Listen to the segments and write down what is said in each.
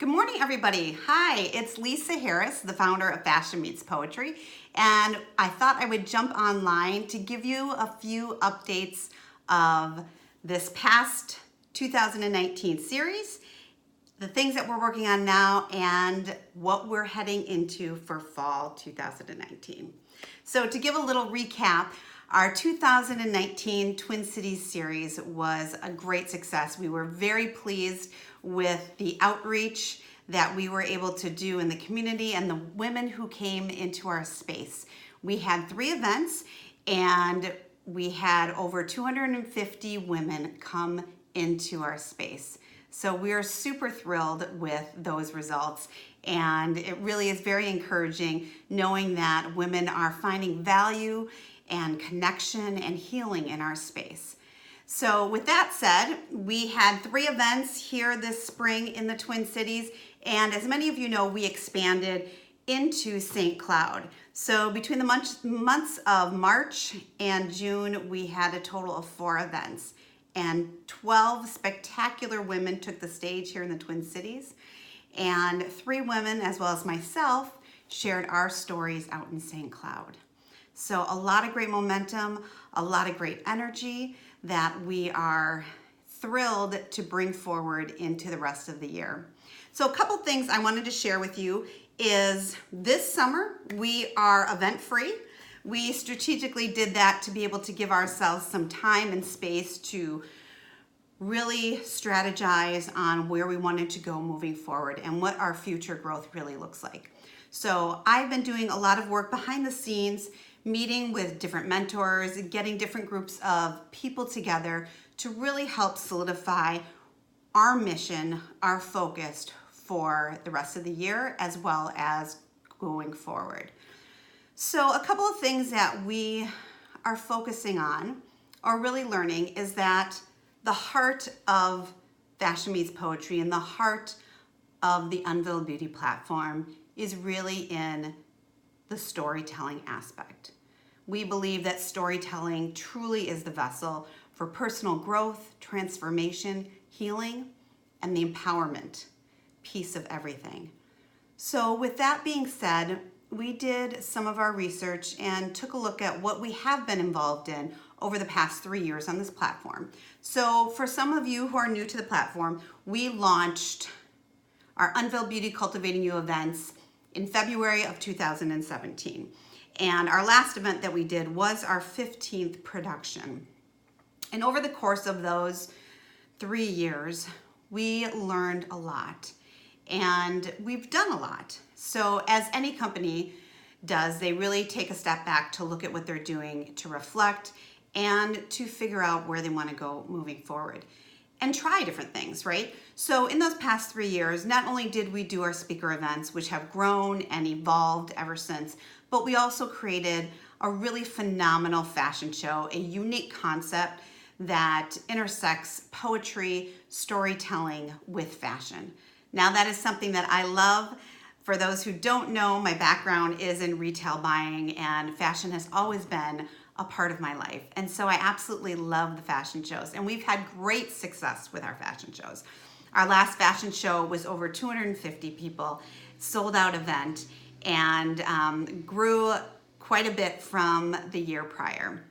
Good morning, everybody. Hi, it's Lisa Harris, the founder of Fashion Meets Poetry, and I thought I would jump online to give you a few updates of this past 2019 series, the things that we're working on now, and what we're heading into for fall 2019. So to give a little recap, our 2019 Twin Cities series was a great success. We were very pleased with the outreach that we were able to do in the community and the women who came into our space. We had 3 events and we had over 250 women come into our space. So we are super thrilled with those results, and it really is very encouraging knowing that women are finding value and connection and healing in our space. So with that said, we had 3 events here this spring in the Twin Cities, and as many of you know, we expanded into St. Cloud. So between the months of March and June, we had a total of 4 events, and 12 spectacular women took the stage here in the Twin Cities, and 3 women, as well as myself, shared our stories out in St. Cloud. So a lot of great momentum, a lot of great energy that we are thrilled to bring forward into the rest of the year. So a couple things I wanted to share with you is this summer we are event free. We strategically did that to be able to give ourselves some time and space to really strategize on where we wanted to go moving forward and what our future growth really looks like. So I've been doing a lot of work behind the scenes, meeting with different mentors, getting different groups of people together to really help solidify our mission, our focus for the rest of the year as well as going forward. So a couple of things that we are focusing on or really learning is that the heart of Fashion Meets Poetry and the heart of the Unveiled Beauty platform is really in the storytelling aspect. We believe that storytelling truly is the vessel for personal growth, transformation, healing, and the empowerment piece of everything. So with that being said, we did some of our research and took a look at what we have been involved in over the past 3 years on this platform. So for some of you who are new to the platform, we launched our Unveiled Beauty Cultivating You events in February of 2017. And our last event that we did was our 15th production. And over the course of those 3 years, we learned a lot and we've done a lot. So as any company does, they really take a step back to look at what they're doing, to reflect, and to figure out where they want to go moving forward and try different things, right? So in those past 3 years, not only did we do our speaker events, which have grown and evolved ever since, but we also created a really phenomenal fashion show, a unique concept that intersects poetry, storytelling with fashion. Now that is something that I love. For those who don't know, my background is in retail buying, and fashion has always been a part of my life. And so I absolutely love the fashion shows, and we've had great success with our fashion shows. Our last fashion show was over 250 people, sold out event, and grew quite a bit from the year prior.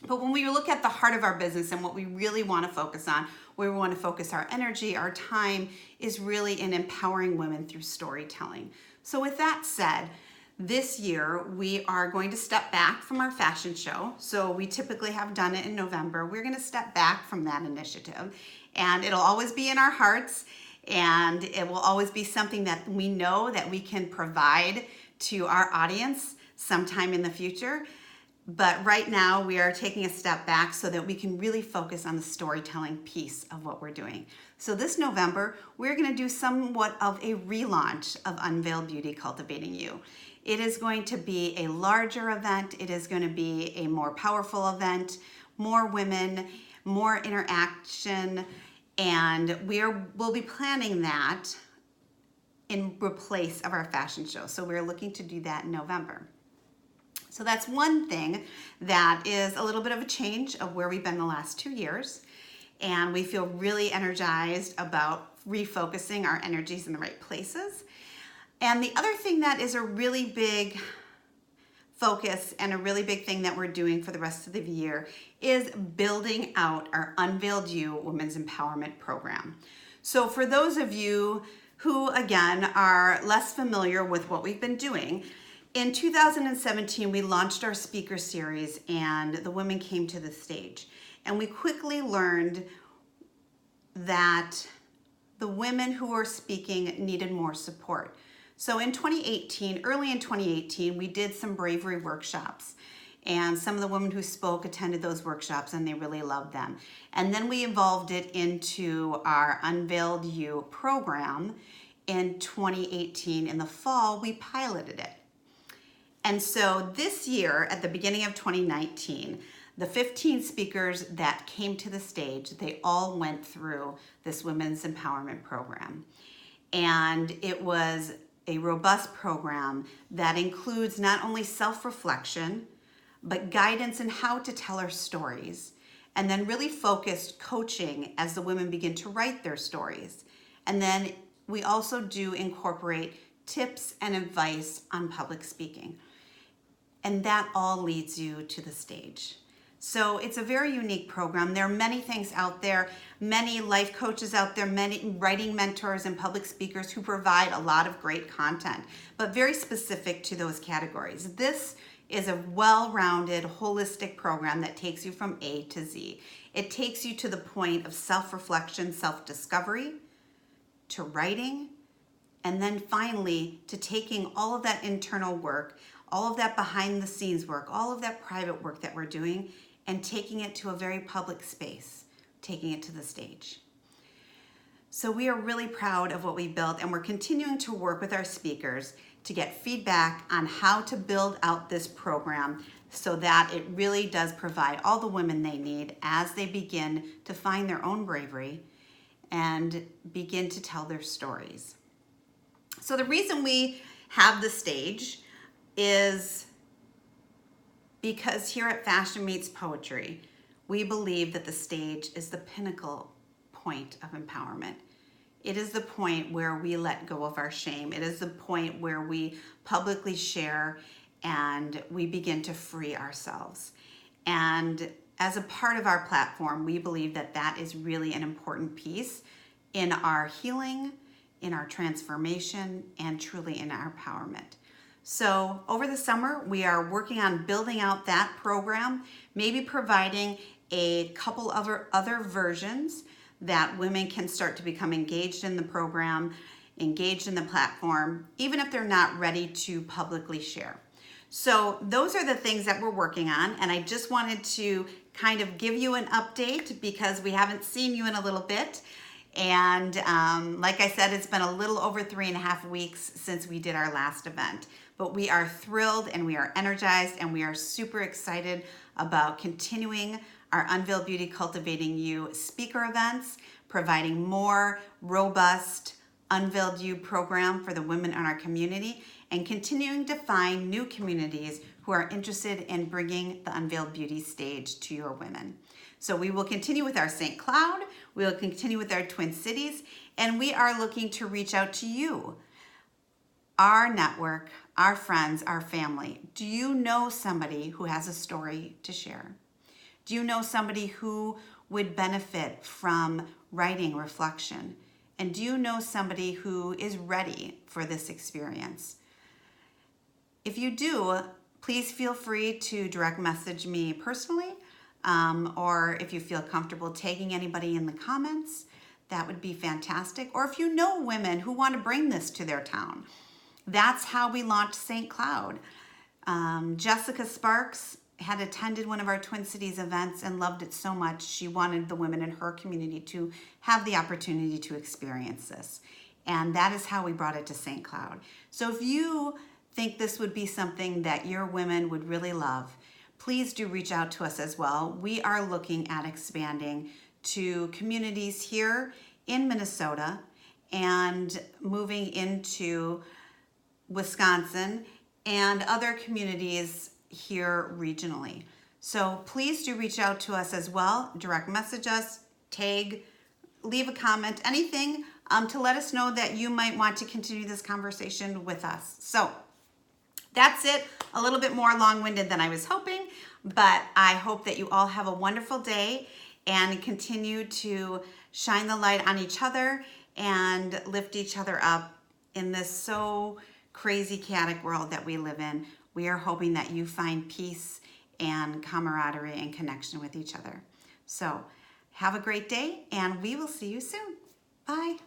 But when we look at the heart of our business and what we really want to focus on, where we want to focus our energy, our time, is really in empowering women through storytelling. So with that said, this year we are going to step back from our fashion show. So we typically have done it in November. We're going to step back from that initiative, and it'll always be in our hearts, and it will always be something that we know that we can provide to our audience sometime in the future. But right now we are taking a step back so that we can really focus on the storytelling piece of what we're doing. So this November, we're going to do somewhat of a relaunch of Unveiled Beauty Cultivating You. It is going to be a larger event. It is going to be a more powerful event, more women, more interaction, and we'll be planning that in replace of our fashion show. So we're looking to do that in November. So that's one thing that is a little bit of a change of where we've been the last 2 years. and we feel really energized about refocusing our energies in the right places. And the other thing that is a really big focus and a really big thing that we're doing for the rest of the year is building out our Unveiled You Women's Empowerment Program. So for those of you who, again, are less familiar with what we've been doing, in 2017, we launched our speaker series and the women came to the stage. And we quickly learned that the women who were speaking needed more support. So in 2018, early in 2018, we did some bravery workshops. And some of the women who spoke attended those workshops and they really loved them. And then we evolved it into our Unveiled You program in 2018. In the fall, we piloted it. And so this year, at the beginning of 2019, the 15 speakers that came to the stage, they all went through this women's empowerment program. And it was a robust program that includes not only self-reflection, but guidance in how to tell our stories, and then really focused coaching as the women begin to write their stories. And then we also do incorporate tips and advice on public speaking. And that all leads you to the stage. So it's a very unique program. There are many things out there, many life coaches out there, many writing mentors and public speakers who provide a lot of great content, but very specific to those categories. This is a well-rounded, holistic program that takes you from A to Z. It takes you to the point of self-reflection, self-discovery, to writing, and then finally to taking all of that internal work, all of that behind the scenes work, all of that private work that we're doing, and taking it to a very public space, taking it to the stage. So we are really proud of what we built, and we're continuing to work with our speakers to get feedback on how to build out this program so that it really does provide all the women they need as they begin to find their own bravery and begin to tell their stories. So the reason we have the stage is because here at Fashion Meets Poetry, we believe that the stage is the pinnacle point of empowerment. It is the point where we let go of our shame. It is the point where we publicly share and we begin to free ourselves. And as a part of our platform, we believe that that is really an important piece in our healing, in our transformation, and truly in our empowerment. So over the summer, we are working on building out that program, maybe providing a couple of other versions that women can start to become engaged in the program, engaged in the platform, even if they're not ready to publicly share. So those are the things that we're working on, and I just wanted to kind of give you an update because we haven't seen you in a little bit. And like I said, it's been a little over 3.5 weeks since we did our last event. But we are thrilled and we are energized and we are super excited about continuing our Unveiled Beauty, Cultivating You speaker events, providing more robust Unveiled You program for the women in our community, and continuing to find new communities who are interested in bringing the Unveiled Beauty stage to your women. So we will continue with our St. Cloud, we will continue with our Twin Cities, and we are looking to reach out to you, our network, our friends, our family. Do you know somebody who has a story to share? Do you know somebody who would benefit from writing reflection? And do you know somebody who is ready for this experience? If you do, please feel free to direct message me personally, or if you feel comfortable tagging anybody in the comments, that would be fantastic. Or if you know women who want to bring this to their town. That's how we launched St. Cloud. Jessica Sparks had attended one of our Twin Cities events and loved it so much she wanted the women in her community to have the opportunity to experience this. And that is how we brought it to St. Cloud. So if you think this would be something that your women would really love, please do reach out to us as well. We are looking at expanding to communities here in Minnesota and moving into Wisconsin and other communities here regionally. So please do reach out to us as well, direct message us, tag, leave a comment, anything to let us know that you might want to continue this conversation with us. So that's it. A little bit more long-winded than I was hoping, but I hope that you all have a wonderful day and continue to shine the light on each other and lift each other up in this so crazy, chaotic world that we live in. We are hoping that you find peace and camaraderie and connection with each other. So have a great day, and we will see you soon. Bye.